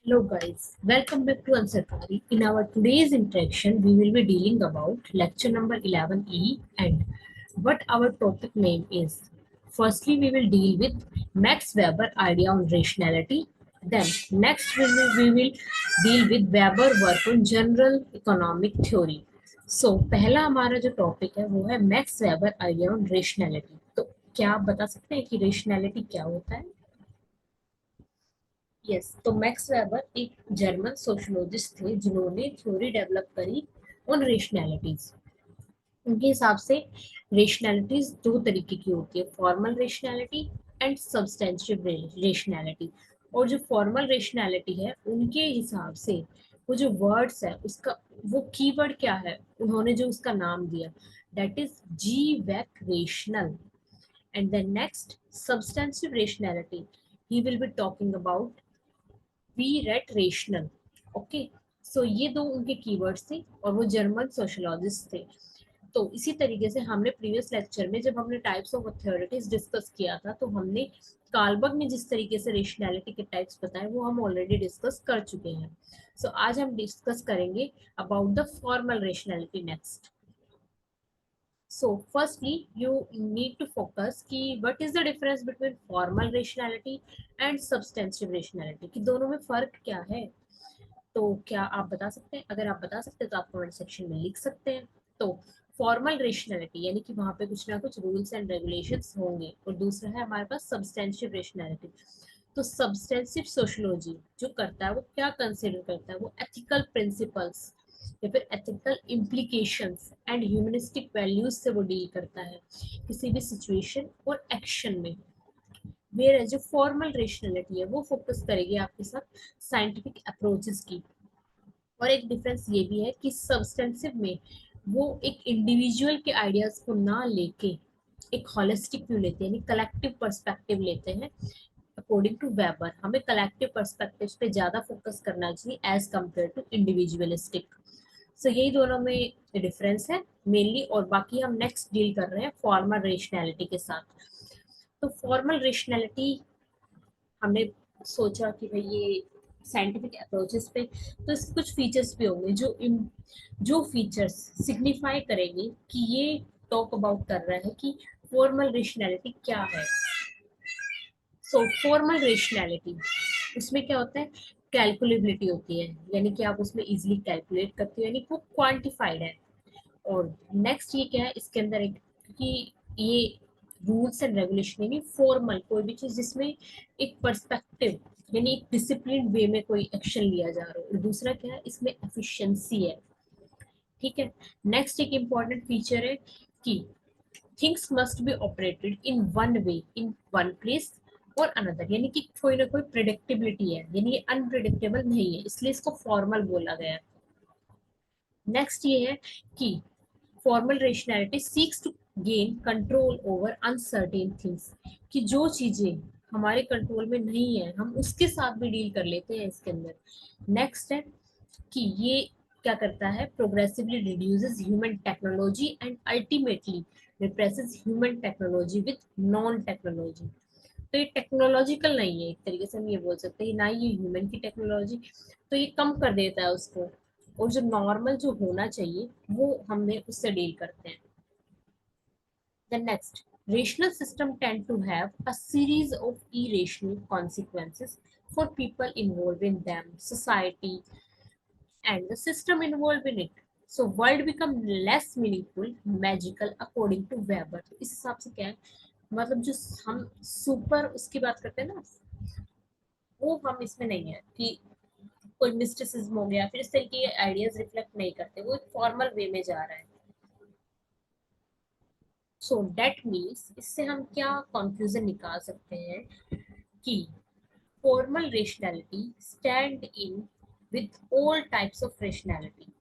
Hello guys, welcome back to Ansarkari. In our today's interaction, we will be dealing about lecture number 11E and what our topic name is. Firstly, we will deal with Max Weber idea on rationality. Then next we will deal with Weber work on general economic theory. So पहला हमारा जो topic है वो है max weber idea on rationality. तो क्या आप बता सकते हैं कि रेशनैलिटी क्या होता है? यस, तो मैक्स वेबर एक जर्मन सोशियोलॉजिस्ट थे जिन्होंने थ्योरी डेवलप करी ऑन रेशनैलिटीज. उनके हिसाब से रेशनैलिटीज दो तरीके की होती है, formal rationality and substantial rationality. और जो फॉर्मल रेशनैलिटी है उनके हिसाब से वो जो वर्ड्स है उसका वो कीवर्ड क्या है उन्होंने जो उसका नाम दिया, दैट इज जी वैक rational. And then next substantial rationality, he will be talking about वी रेट रेशनल. ओके, सो ये दो उनके कीवर्ड्स थे और वो जर्मन सोशोलॉजिस्ट थे. तो इसी तरीके से हमने प्रीवियस लेक्चर में जब हमने टाइप्स ऑफ अथॉरिटीज डिस्कस किया था तो हमने कार्लबर्ग ने जिस तरीके से रेशनैलिटी के टाइप्स बताए वो हम ऑलरेडी डिस्कस कर चुके हैं. सो आज हम डिस्कस करेंगे about the formal rationality next. So firstly you need to focus कि what is the difference between formal rationality and substantive rationality, कि दोनों में फर्क क्या है. तो क्या आप बता सकते हैं? अगर आप बता सकते हैं तो आप कमेंट सेक्शन में लिख सकते हैं. तो फॉर्मल रेशनैलिटी यानी कि वहां पे कुछ ना कुछ रूल्स एंड रेगुलेशंस होंगे, और दूसरा है हमारे पास सब्सटेंशिव रेशनैलिटी. तो सब्सटेंसिव सोशियोलॉजी जो करता है वो क्या कंसिडर करता है, वो एथिकल प्रिंसिपल्स या फिर ethical implications and humanistic values से वो डील करता है किसी भी सिचुएशन और एक्शन में. वेयर जो फॉर्मल रेशनैलिटी है वो फोकस करेगी आपके साथ साइंटिफिक अप्रोचेस की. और एक डिफरेंस ये भी है कि सब्सटेंसिव में वो एक इंडिविजुअल के आइडियाज को ना लेके एक होलिस्टिक व्यू लेते हैं, यानी कलेक्टिव पर्सपेक्टिव लेते हैं. अकॉर्डिंग टू वेबर हमें कलेक्टिव पर्सपेक्टिव पे ज्यादा फोकस करना चाहिए एज कम्पेयर टू इंडिविजुअलिस्टिक. सो यही दोनों में डिफरेंस है मेनली, और बाकी हम नेक्स्ट डील कर रहे हैं फॉर्मल रेशनैलिटी के साथ. तो फॉर्मल रेशनैलिटी हमने सोचा कि भाई ये साइंटिफिक अप्रोचेस पे तो इसके कुछ फीचर्स भी होंगे जो फीचर्स सिग्निफाई करेंगे कि ये टॉक अबाउट कर रहा है कि फॉर्मल रेशनैलिटी क्या है. सो फॉर्मल रेशनैलिटी उसमें क्या होता है, कैलकुलेबिलिटी होती है, यानी कि आप उसमें इजीली कैलकुलेट करते हो, यानी वो क्वांटिफाइड है. और नेक्स्ट ये क्या है इसके अंदर एक कि ये रूल्स एंड रेगुलेशन, यानी फॉर्मल कोई भी चीज जिसमें एक पर्सपेक्टिव यानी एक डिसिप्लिन वे में कोई एक्शन लिया जा रहा है. और दूसरा क्या है इसमें एफिशिएंसी है. ठीक है. नेक्स्ट एक इम्पॉर्टेंट फीचर है कि things must be operated in one way in one place और अनदर, यानी कि कोई ना कोई प्रिडिक्टेबिलिटी है, यानी ये अनप्रिडिक्टेबल नहीं है, इसलिए इसको फॉर्मल बोला गया है. नेक्स्ट ये है कि formal rationality seeks to gain control over uncertain things, कि जो चीजें हमारे कंट्रोल में नहीं है हम उसके साथ भी डील कर लेते हैं इसके अंदर. नेक्स्ट है कि ये क्या करता है, progressively reduces human technology and ultimately represses human technology with non technology. तो ये टेक्नोलॉजिकल नहीं है, एक तरीके से हम ये बोल सकते हैं ना, ये ह्यूमन की टेक्नोलॉजी, तो ये कम कर देता है उसको, और जो नॉर्मल जो होना चाहिए वो हमने उससे डील करते हैं. The next, rational system tend to have a series of irrational consequences for people involved in them, society, and the system involved in it. So world become less meaningful, magical according to Weber. तो इस हिसाब से क्या है, मतलब जो हम super उसकी बात करते हैं ना, वो हम इसमें नहीं है कि कोई मिस्टिसिज्म हो गया फिर इस तरीके के आइडियाज रिफ्लेक्ट नहीं करते, वो एक फॉर्मल वे में जा रहा है. सो दैट मीन्स इससे हम क्या कंक्लूजन निकाल सकते हैं कि formal rationality stand in with all types of rationality,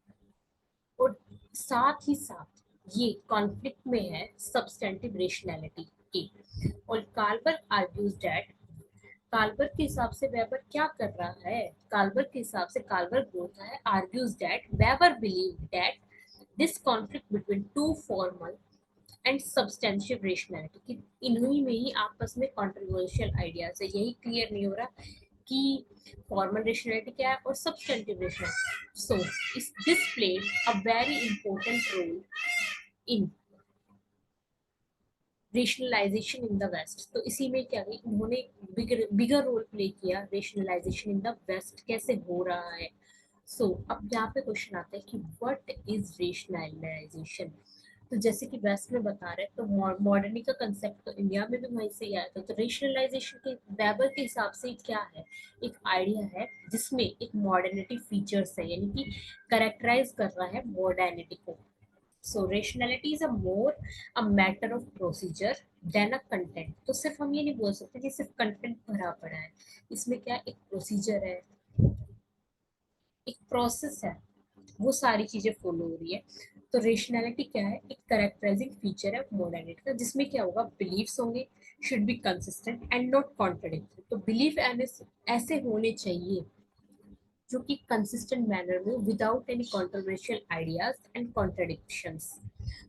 और साथ ही साथ ये कॉन्फ्लिक्ट में है सब्सटेंटिव रेशनैलिटी के. और कार्लबर्ग के हिसाब से वेबर क्या कर रहा है, कार्लबर्ग के हिसाब से कार्लबर्ग बोलता है argues that weber believe that this conflict between two formal and substantial rationality, कि इन्हीं में ही आपस में कंट्रोवर्शियल आइडियाज है, यही क्लियर नहीं हो रहा कि फॉर्मल रेशनैलिटी क्या है और सब्सटेंटिव रेशनैलिटी। सो इस this played a very important role in rationalisation in the west. तो इसी में क्या है, उन्होंने बिगर रोल प्ले किया रेशनलाइजेशन इन द वेस्ट कैसे हो रहा है। सो अब यहाँ पे क्वेश्चन आता है कि व्हाट इज रेशनलाइजेशन। तो जैसे कि वेस्ट में बता रहे हैं, तो मॉडर्निटी का कंसेप्ट तो इंडिया में भी वहीं से ही आया था। तो रेशनलाइजेशन के वेबर के हिसाब से क्या है, एक आइडिया है जिसमें एक मॉडर्निटी फीचर्स है, यानी कि करेक्टराइज कर रहा है मॉडर्निटी को। So rationality is a more a matter of procedure than a content. तो सिर्फ हम ये नहीं बोल सकते कि सिर्फ कंटेंट भरा पड़ा है, इसमें क्या एक प्रोसीजर है, एक प्रोसेस है, वो सारी चीजें फॉलो हो रही है। तो रेशनैलिटी क्या है, एक करेक्टराइजिंग फीचर है मॉडर्निटी का, जिसमें क्या होगा, बिलीफ्स होंगे, should be consistent and not contradictory. तो बिलीफ ऐसे होने चाहिए जो कि कंसिस्टेंट मैनर में, without any controversial ideas and contradictions.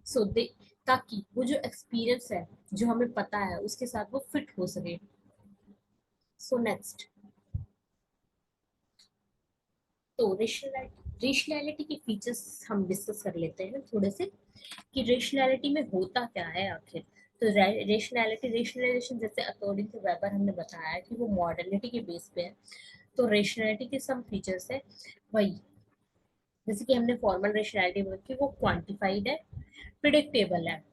So they, ताकि वो जो एक्सपीरियंस है, जो हमें पता है, उसके साथ वो फिट हो सके। सो नेक्स्ट, तो रेशनैलिटी के फीचर्स हम डिस्कस कर लेते हैं थोड़े से, कि रेशनैलिटी में होता क्या है आखिर। तो रेशनैलिटी, रेशनलाइजेशन जैसे अकॉर्डिंग टू वेबर हमने बताया कि वो मॉडर्निटी के बेस पे है। तो रेशनैलिटी के सम फीचर्स है वही, जैसे कि हमने फॉर्मल रेशनैलिटी बोला कि वो क्वांटिफाइड है, प्रिडिक्टेबल है।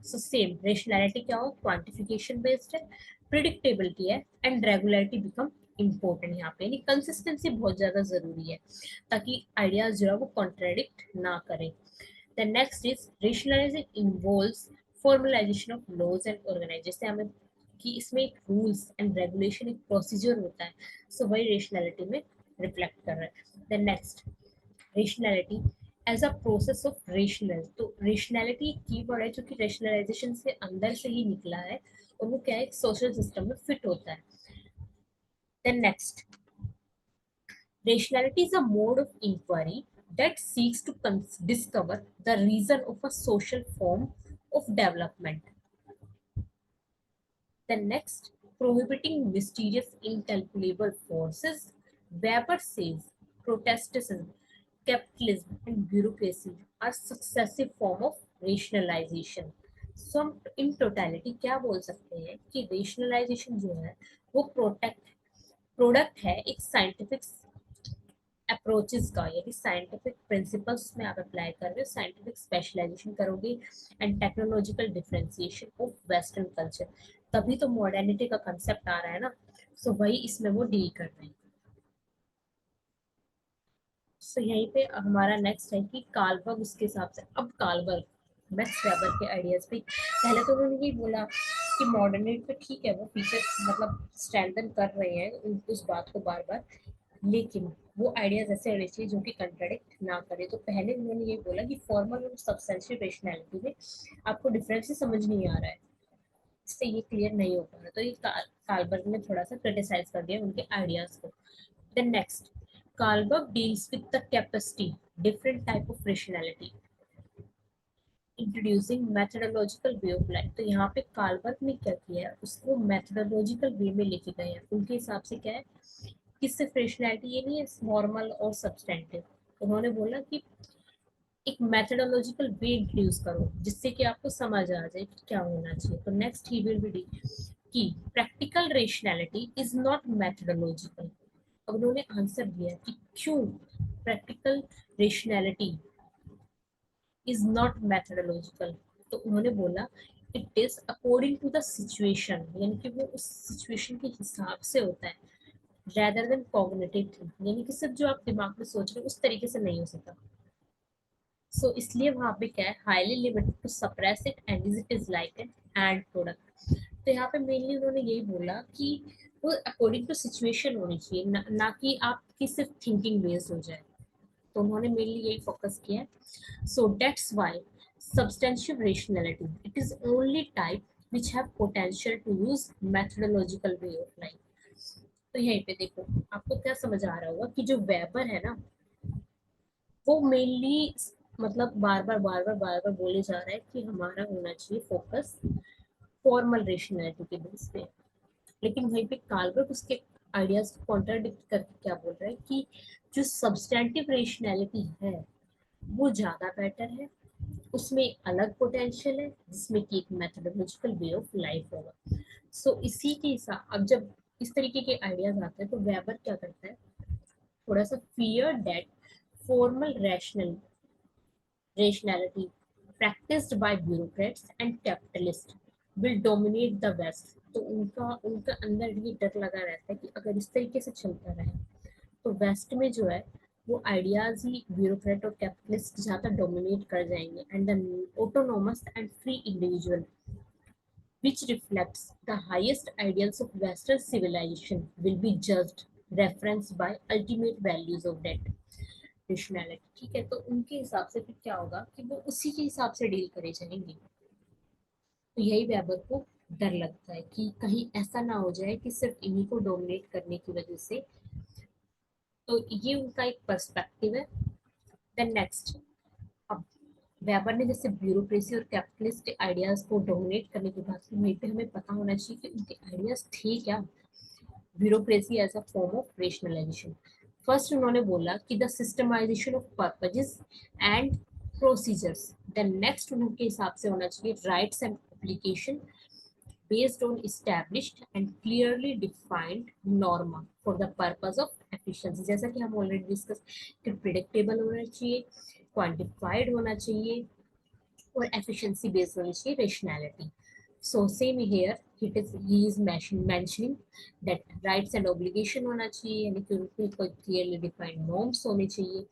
सो सेम रेशनैलिटी क्या हो, क्वांटिफिकेशन बेस्ड है, प्रिडिक्टेबिलिटी है, एंड रेगुलरिटी बिकम इम्पोर्टेंट यहाँ पे, यानी कंसिस्टेंसी बहुत ज्यादा जरूरी है, ताकि आइडियाज जो है वो कॉन्ट्रेडिक्ट ना करें। The next is rationalising involves formalisation of laws and organise, जैसे हमें कि इसमें एक रूल्स एंड रेगुलेशन, एक प्रोसीजर होता है। सो वही रेशनैलिटी में रिफ्लेक्ट कर रहा है। The next, rationality as a process of rational. तो रेशनैलिटी एक कीवर्ड है जो कि रेशनलाइजेशन से अंदर से ही निकला है, और वो क्या है, एक सोशल सिस्टम में फिट होता है। Then next, rationality is a mode of inquiry that seeks to discover the reason of a social form of development. The next, prohibiting mysterious, incalculable forces. Weber says Protestantism, capitalism, and bureaucracy are successive form of rationalization. So हम in totality क्या बोल सकते हैं कि rationalisation जो है वो product है एक साइंटिफिक अप्रोचेस का, यानी साइंटिफिक प्रिंसिपल्स में आप अप्लाई कर रहे हो, साइंटिफिक स्पेशलाइजेशन करोगे, and technological differentiation of western culture, तभी तो मॉडर्निटी का कंसेप्ट आ रहा है ना। सो वही इसमें वो डील कर रहे हैं। सो यहीं पे हमारा नेक्स्ट है कि कार्लबर्ग उसके हिसाब से, अब कार्लबर्ग मैक्स वेबर के आइडियाज पे, पहले तो उन्होंने ये बोला कि मॉडर्निटी पे ठीक है, वो फीचर्स मतलब स्ट्रेंथन कर रहे हैं उस बात को बार बार, लेकिन वो आइडियाज ऐसे होने चाहिए जो कि कंट्राडिक्ट ना करे। तो पहले उन्होंने ये बोला कि फॉर्मल और सब्सटेंशियल रेशनैलिटी में आपको डिफरेंस ही समझ नहीं आ रहा है, इससे ये क्लियर नहीं हो पा रहा। तो ये कार्लबर्ग ने थोड़ा सा क्रिटिसाइज कर दिया उनके आइडियाज को। Then next, Kalberg deals with the capacity different type of rationality introducing methodological way of life. तो यहाँ पे कार्लबर्ग ने क्या किया है, उसको मेथोडोलॉजिकल वे में लेके गए हैं। उनके हिसाब से क्या है कि सिर्फ रेशनैलिटी ये नहीं है नॉर्मल और सब्सटेंटिव, उन्होंने बोला कि एक मेथोडोलॉजिकल वे इंट्रोड्यूस करो जिससे कि आपको समझ आ जाए कि क्या होना चाहिए। तो नेक्स्ट ही विल बी कि practical rationality is not methodological. अब उन्होंने आंसर दिया कि क्यों practical rationality is not methodological. तो उन्होंने बोला it is according to the situation, यानी कि वो उस सिचुएशन के हिसाब से होता है, rather than cognitive thinking, यानी कि सिर्फ जो आप दिमाग में सोच रहे हो उस तरीके से नहीं हो सकता। सो इसलिए वहाँ पे क्या है, highly limited to suppress it and it is like an end product. तो यहाँ पे मेनली उन्होंने यही बोला कि वो अकॉर्डिंग टू सिचुएशन होनी चाहिए, ना कि आपकी सिर्फ थिंकिंग बेस्ड हो जाए। तो उन्होंने मेनली यही फोकस किया है। So that's why substantial rationality it is only type which have potential to use methodological way of life। तो यहीं पे देखो आपको क्या समझ आ रहा होगा कि जो वेबर है ना, वो मेनली मतलब बार बार बोले जा रहा है कि हमारा होना चाहिए फोकस फॉर्मल रेशनैलिटी के बेस पे, लेकिन वहीं पे कार्लबर्ग उसके आइडियाज को कॉन्ट्राडिक्ट करके क्या बोल रहा है कि जो सब्सटेंटिव रेशनैलिटी है वो ज़्यादा बेटर है, उसमें एक अलग पोटेंशियल है जिसमें कि एक मैथोडोलॉजिकल वे ऑफ लाइफ होगा। सो इसी के हिसाब अब जब इस तरीके के आइडियाज आते हैं तो वेबर क्या करता है, थोड़ा सा fear that formal rationality practiced by bureaucrats and capitalists will dominate the west। तो उनका उनका अंदर ये डर लगा रहता है कि अगर इस तरीके से चलता रहे तो वेस्ट में जो है वो आइडियाज ही ब्यूरोक्रेट और कैपिटलिस्ट ज़्यादा डोमिनेट कर जाएंगे and the autonomous and free individual which reflects the highest ideals of Western civilization will be judged reference by ultimate values of that rationality। ठीक है, तो उनके हिसाब से फिर क्या होगा कि वो उसी के हिसाब से डील करे जाएंगे। तो यही वेबर को डर लगता है कि कहीं ऐसा ना हो जाए कि सिर्फ इन्हीं को डोमिनेट करने की वजह से। तो ये उनका एक पर्सपेक्टिव है। देन नेक्स्ट, अब वेबर ने जैसे ब्यूरोक्रेसी और कैपिटलिस्ट आइडियाज को डोमिनेट करने की बात की, वहीं पे हमें पता होना चाहिए कि उनके आइडियाज थे क्या। Bureaucracy as a form of rationalisation. First उन्होंने बोला कि the systematisation of purposes and procedures. Then next उनके हिसाब से होना चाहिए rights and application based on established and clearly defined norma for the purpose of efficiency। जैसा कि हम ऑलरेडी डिस्कस कि प्रिडिक्टेबल होना चाहिए, क्वांटिफाइड होना चाहिए और efficiency based होनी चाहिए rationality। So same here, he is mentioning that rights and obligation होना चाहिए, यानी कि उनकी कोई clearly defined norms होने चाहिए।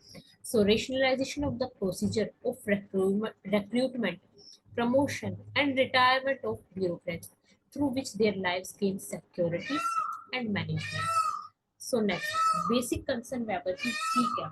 So rationalization of the procedure of recruitment, promotion and retirement of bureaucrats through which their lives gain security and management। So next, basic concern weber की थी क्या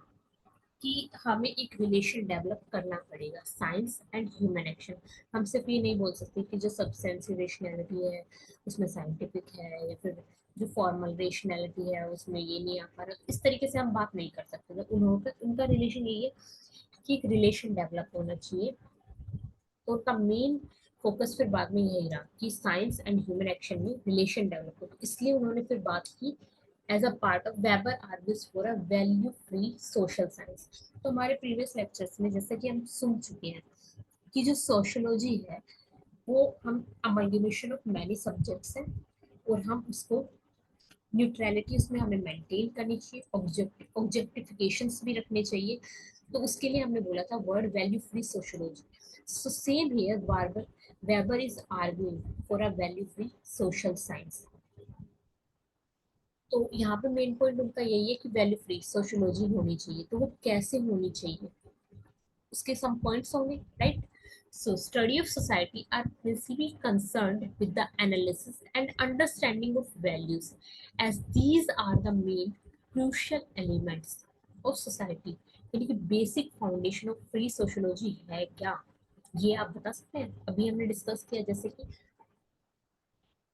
कि हमें एक रिलेशन डेवलप करना पड़ेगा साइंस एंड ह्यूमन एक्शन। हम सिर्फ ये नहीं बोल सकते कि जो सब्सटेंसिव रेशनैलिटी है उसमें साइंटिफिक है, या फिर जो फॉर्मल रेशनैलिटी है उसमें ये नहीं आ पा रहा, इस तरीके से हम बात नहीं कर सकते। तो उन्होंने उनका रिलेशन यही है कि एक रिलेशन डेवलप होना चाहिए। तो उनका मेन फोकस फिर बाद में यही रहा कि साइंस एंड ह्यूमन एक्शन में रिलेशन डेवलप हो, इसलिए उन्होंने फिर बात की as a part of Weber argues for a value free social science. तो हमारे प्रीवियस लेक्चर्स में जैसे कि हम सुन चुके हैं कि जो सोशोलॉजी है वो हम अमलगेमेशन ऑफ मैनी सब्जेक्ट्स हैं और हम उसको न्यूट्रलिटी उसमें हमें मेंटेन करनी चाहिए, ऑब्जेक्टिफिकेशंस भी रखने चाहिए। तो उसके लिए हमने बोला था word value free sociology. So same here barber weber is arguing for a value free social science. तो यहाँ पे मेन पॉइंट उनका यही है कि वैल्यू फ्री सोशोलॉजी होनी चाहिए। तो वो कैसे होनी चाहिए उसके सम पॉइंट्स होंगे, right. So study of society are principally concerned with the analysis and understanding of values as these are the main crucial elements of society। यानी कि basic foundation of free sociology है क्या, ये आप बता सकते हैं। अभी हमने डिस्कस किया जैसे कि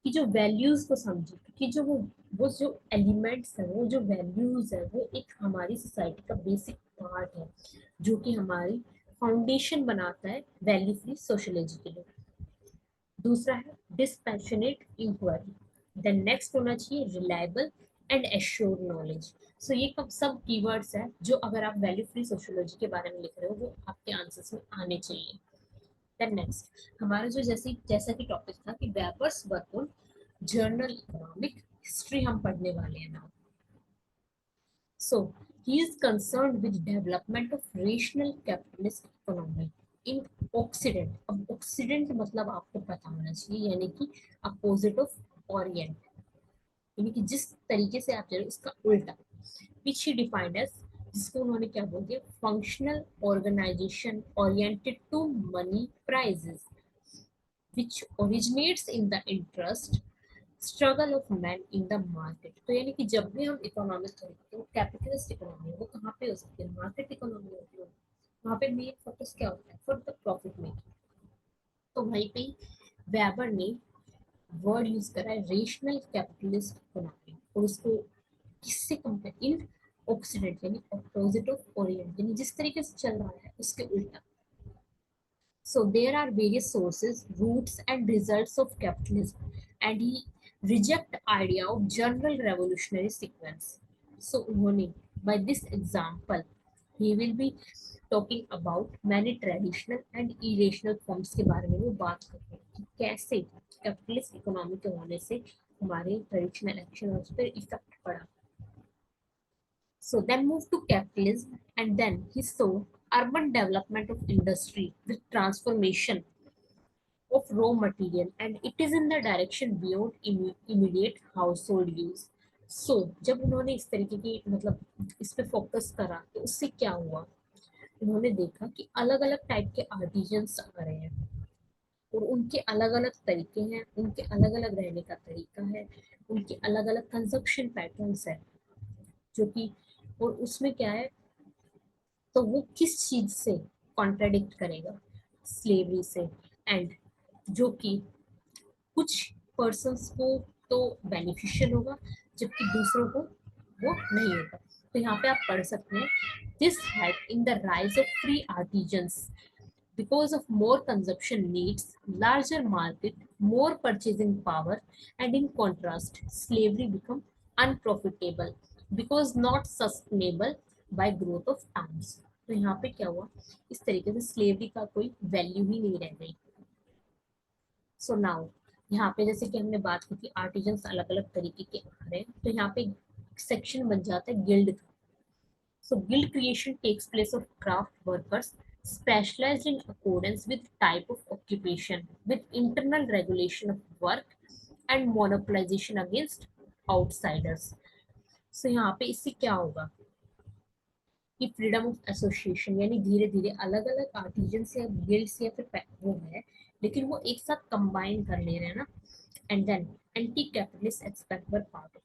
जो वैल्यूज को समझे कि जो वो जो एलिमेंट्स है, वो जो वैल्यूज है वो एक हमारी सोसाइटी का बेसिक पार्ट है जो कि हमारी फाउंडेशन बनाता है वैल्यू फ्री सोशोलॉजी के लिए। दूसरा है डिस्पैशनेट इंक्वायरी। देन नेक्स्ट होना चाहिए रिलायबल एंड एश्योर्ड नॉलेज। सो ये सब कीवर्ड्स हैं जो अगर आप वैल्यू फ्री सोशोलॉजी के बारे में लिख रहे हो वो आपके आंसर्स में आने चाहिए। देन नेक्स्ट हमारा जो जैसा कि टॉपिक था कि Weber's work on journal economic history हम पढ़ने वाले हैं now. So he is concerned with development of rational capitalist economy in oxidant. अब ऑक्सीडेंट मतलब आपको पता होना चाहिए, यानी कि अपोजिट ऑफ ओरिएंट, यानी कि जिस तरीके से आप चल रहे हो उसका उल्टा। विच ही डिफाइंड एज, जिसको उन्होंने क्या बोल दिया, functional organisation oriented to money prices which originates in the interest struggle of man in the market. तो यानी कि जब भी हम इकोनॉमिक खरीदते हैं कैपिटलिस्ट इकोनॉमी वो कहाँ पे हो सकती है, मार्केट इकोनॉमी होती है। वहाँ पे मेन फोकस क्या होता है, फॉर द प्रॉफिट मेकिंग। तो वहीं पे वेबर ने वर्ड यूज करा है रेशनल कैपिटलिस्ट इकोनॉमी, और उसको किससे कंपेयर, इन ऑक्सीडेंट यानी अपोजिट ऑफ ओरिएंट, यानी जिस तरीके से चल रहा है उसके उल्टा। So there are various sources, roots and results of capitalism, and he reject idea of general revolutionary sequence. So उन्होंने by this example he will be talking about many traditional and irrational forms के बारे में वो बात करते हैं कि कैसे कैपिटलिस्ट इकोनॉमी के होने से हमारे ट्रेडिशनल एक्शन उस पर इफेक्ट पड़ा. So then moved to capitalism, and then he saw urban development of industry with transformation of raw material, and it is in the direction beyond immediate household use. So जब उन्होंने इस तरीके की मतलब इस पे फोकस करा तो उससे क्या हुआ, उन्होंने देखा कि अलग अलग टाइप के आर्टिजन्स आ रहे हैं और उनके अलग अलग तरीके हैं, उनके अलग अलग रहने का तरीका है, उनके अलग अलग कंजप्शन पैटर्न्स है जो कि, और उसमें क्या है, तो वो किस चीज से कॉन्ट्राडिक्ट करेगा, स्लेवरी से, एंड जो कि कुछ पर्सन्स को तो बेनिफिशियल होगा जबकि दूसरों को वो नहीं होगा. तो यहाँ पे आप पढ़ सकते हैं this head in the rise of free artisans because of more consumption needs, larger market, more purchasing power, and in contrast, slavery become unprofitable because not sustainable by growth of times. तो यहाँ पे क्या हुआ, इस तरीके से slavery का कोई वैल्यू ही नहीं रह गई. सो नाउ यहाँ पे जैसे कि हमने बात की थी आर्टिजन्स अलग अलग तरीके के आ रहे हैं, तो यहाँ पे सेक्शन बन जाता है guild. So guild creation takes place of craft workers specialized in accordance with type of occupation, with internal regulation of work and monopolization against outsiders. So यहाँ पे इससे क्या होगा कि फ्रीडम ऑफ एसोसिएशन, यानी धीरे धीरे अलग अलग आर्टिजन्स या गिल्ड्स या फिर वो है लेकिन वो एक साथ कंबाइन कर ले रहे हैं ना, and then anti capitalist expect were part.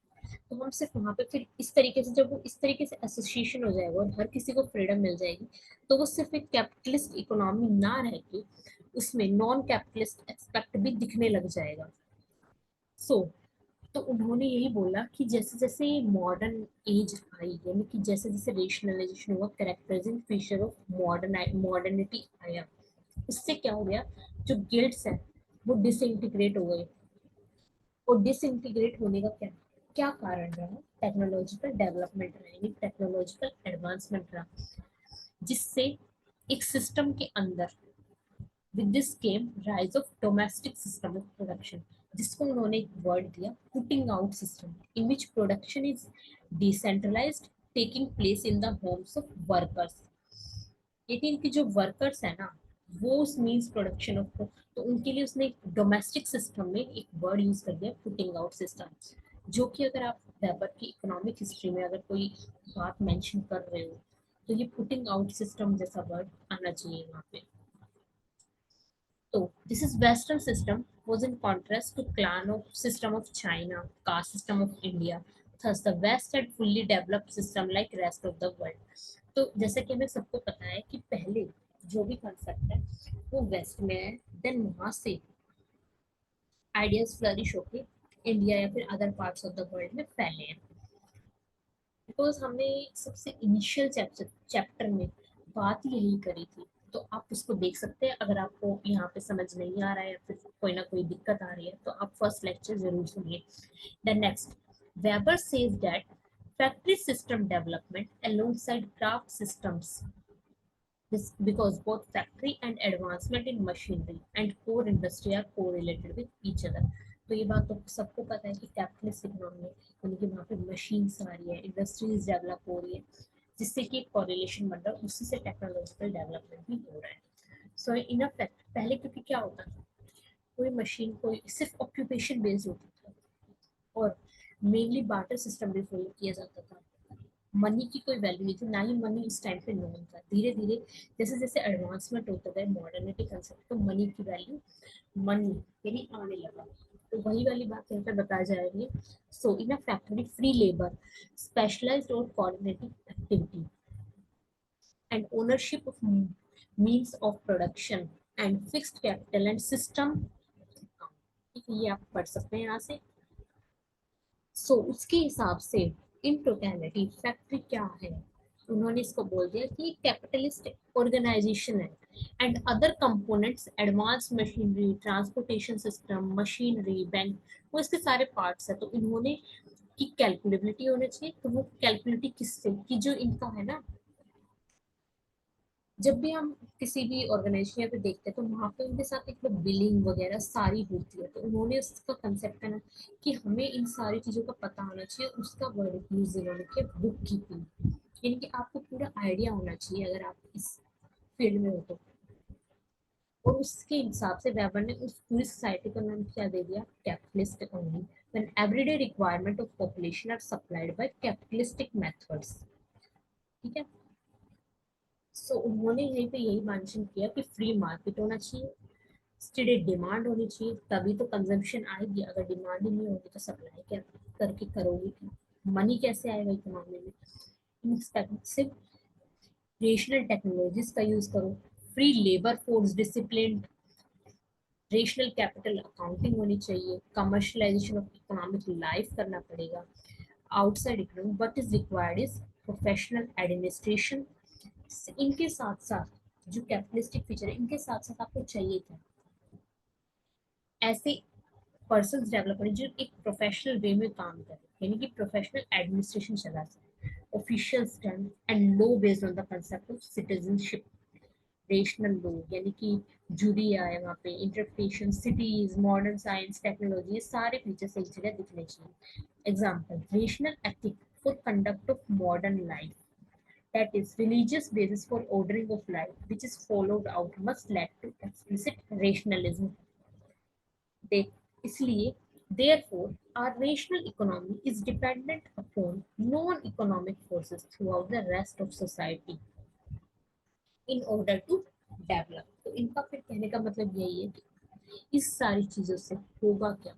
तो हम सिर्फ वहाँ पे फिर इस तरीके से, जब वो इस तरीके से एसोसिएशन हो जाएगा और हर किसी को फ्रीडम मिल जाएगी, तो वो सिर्फ एक कैपिटलिस्ट इकोनॉमी ना रह के उसमें नॉन कैपिटलिस्ट एक्सपेक्ट भी दिखने लग जाएगा. सो तो उन्होंने यही बोला कि जैसे जैसे मॉडर्न एज आई, यानी कि जैसे जैसे रेशनलाइजेशन हुआ, कैरेक्टराइजिंग फीचर ऑफ मॉडर्निटी आया, उससे क्या हो गया, जो गिल्ड्स हैं वो डिसइंटीग्रेट हो गए. और डिसइंटीग्रेट होने का क्या क्या कारण रहा, टेक्नोलॉजिकल डेवलपमेंट रहा, यानी टेक्नोलॉजिकल एडवांसमेंट रहा, जिससे एक सिस्टम के अंदर with this came rise of domestic system of production, जिसको उन्होंने एक वर्ड दिया putting out system, in which production is decentralised taking place in the homes of workers. लेकिन इनके जो वर्कर्स है ना, वो उस मीन्स प्रोडक्शन ऑफ, तो उनके लिए उसने डोमेस्टिक सिस्टम में एक वर्ड यूज कर दिया पुटिंग आउट सिस्टम, जो कि अगर आप वेबर की इकोनॉमिक हिस्ट्री में अगर कोई बात मेंशन कर रहे हो तो ये पुटिंग आउट सिस्टम जैसा वर्ड आना चाहिए वहाँ पे. तो this is western system was in contrast to clan of system of China, caste system of India. Thus, the West had fully developed system like rest of the world. तो जैसा कि हमें सबको पता है कि पहले जो भी कंसेप्ट है वो वेस्ट में है, देन वहाँ से आइडियाज फ्लरिश होके इंडिया या फिर other parts of the world में फैले हैं. बिकॉज हमने सबसे इनिशियल चैप्टर में बात ही यही करी थी, तो आप उसको देख सकते हैं. अगर आपको यहाँ पे समझ नहीं आ रहा है या फिर कोई ना कोई दिक्कत आ रही है तो आप फर्स्ट लेक्चर जरूर सुनिए. The next, weber says that factory system development alongside craft systems, this because both factory and advancement in machinery and core industry are correlated with each other. तो ये बात तो सबको पता है कि कैपिटलिस्ट इकोनॉमी में यानी कि वहाँ पे मशीन्स आ रही है, इंडस्ट्रीज डेवलप हो रही है, जिससे कि कोरिलेशन बन रहा है, उसी से टेक्नोलॉजिकल डेवलपमेंट भी हो रहा है. सो इन अफेक्ट पहले क्योंकि क्या होता था, कोई मशीन कोई सिर्फ ऑक्यूपेशन बेस्ड होती थी और मेनली बार्टर सिस्टम भी फॉलो किया जाता था. मनी की कोई वैल्यू नहीं थी, ना ही मनी इस टाइम पे नोन था. धीरे धीरे जैसे जैसे एडवांसमेंट होता गया मॉडर्निटी कंसेप्ट, तो मनी की वैल्यू मनी यानी आने लगा. तो वही वाली बात यहाँ पे बताई जा रही है. So in a factory free labour, specialised और coordinative activity and ownership of means of production and fixed capital and system, ये आप पढ़ सकते हैं यहाँ से. सो उसके हिसाब से इन टोटलिटी फैक्ट्री क्या है, उन्होंने इसको बोल दिया कि कैपिटलिस्ट ऑर्गेनाइजेशन है and other components advance machinery, transportation system, machinery, bank, वो इसके सारे पार्ट्स है। तो इन्होंने की कैलकुलेबिलिटी होनी चाहिए। तो वो कैलकुलेबिलिटी किससे कि जो इनका है ना, जब भी हम किसी भी ऑर्गेनाइजेशन पे देखते हैं तो वहाँ पे उनके साथ एक बिलिंग वगैरह सारी होती है। तो उन्होंने उसका कंसेप्ट है ना कि हमें इन सारी चीज़ों का पता होना चाहिए। उसका वर्ड यूज इन्होंने किया बुक कीपिंग, यानी कि आपको पूरा आइडिया होना चाहिए अगर आप इस फील्ड में हो तो। और उसके हिसाब से वेबर ने उस पूरी सोसाइटी का नाम क्या दे दिया, capitalist economy, when everyday requirement of population are supplied by capitalistic methods। ठीक है। सो उन्होंने यहीं पे यही मेंशन किया कि फ्री मार्केट होना चाहिए, स्टेडी डिमांड होनी चाहिए, तभी तो कंजम्पशन आएगी। अगर डिमांड ही नहीं होगी तो सप्लाई क्या करके करोगे, क्या मनी कैसे आएगा इकोनॉमी में। इनएक्सपेंसिव रेशनल टेक्नोलॉजीज का यूज करो, free labour force, discipline, rational capital accounting होनी चाहिए, कमर्शलाइजेशन ऑफ इकोनॉमिक लाइफ करना पड़ेगा। Outside economy what is required is professional administration. इनके साथ साथ जो कैपिटलिस्टिक फीचर है, इनके साथ साथ आपको चाहिए क्या, ऐसे पर्सन डेवलप करें जो एक प्रोफेशनल वे में काम करे, यानी कि प्रोफेशनल एडमिनिस्ट्रेशन चला सके, official stand and law based on the concept of citizenship, rational law, यानी कि जूरी आए वहाँ पे, interpretation, cities, modern science, technology, ये सारे फीचर्स एक जगह दिखने चाहिए। Example, rational ethic for conduct of modern life, that is religious basis for ordering of life which is followed out must lead to explicit rationalism। देख, इसलिए therefore our rational economy is dependent upon non-economic forces throughout the rest of society in order to develop। तो इनका फिर कहने का मतलब यही है कि इस सारी चीजों से होगा क्या,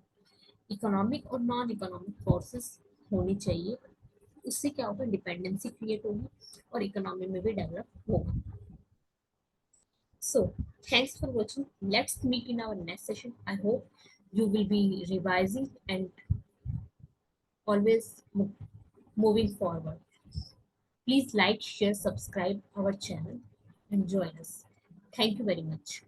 इकोनॉमिक और नॉन इकोनॉमिक फोर्सेस होनी चाहिए। उससे क्या होगा, डिपेंडेंसी क्रिएट होगी और इकोनॉमी में भी डेवलप होगा। So, thanks for watching. Let's meet in our next session. I hope you will be revising and always moving forward. Please like, share, subscribe our channel and join us. Thank you very much.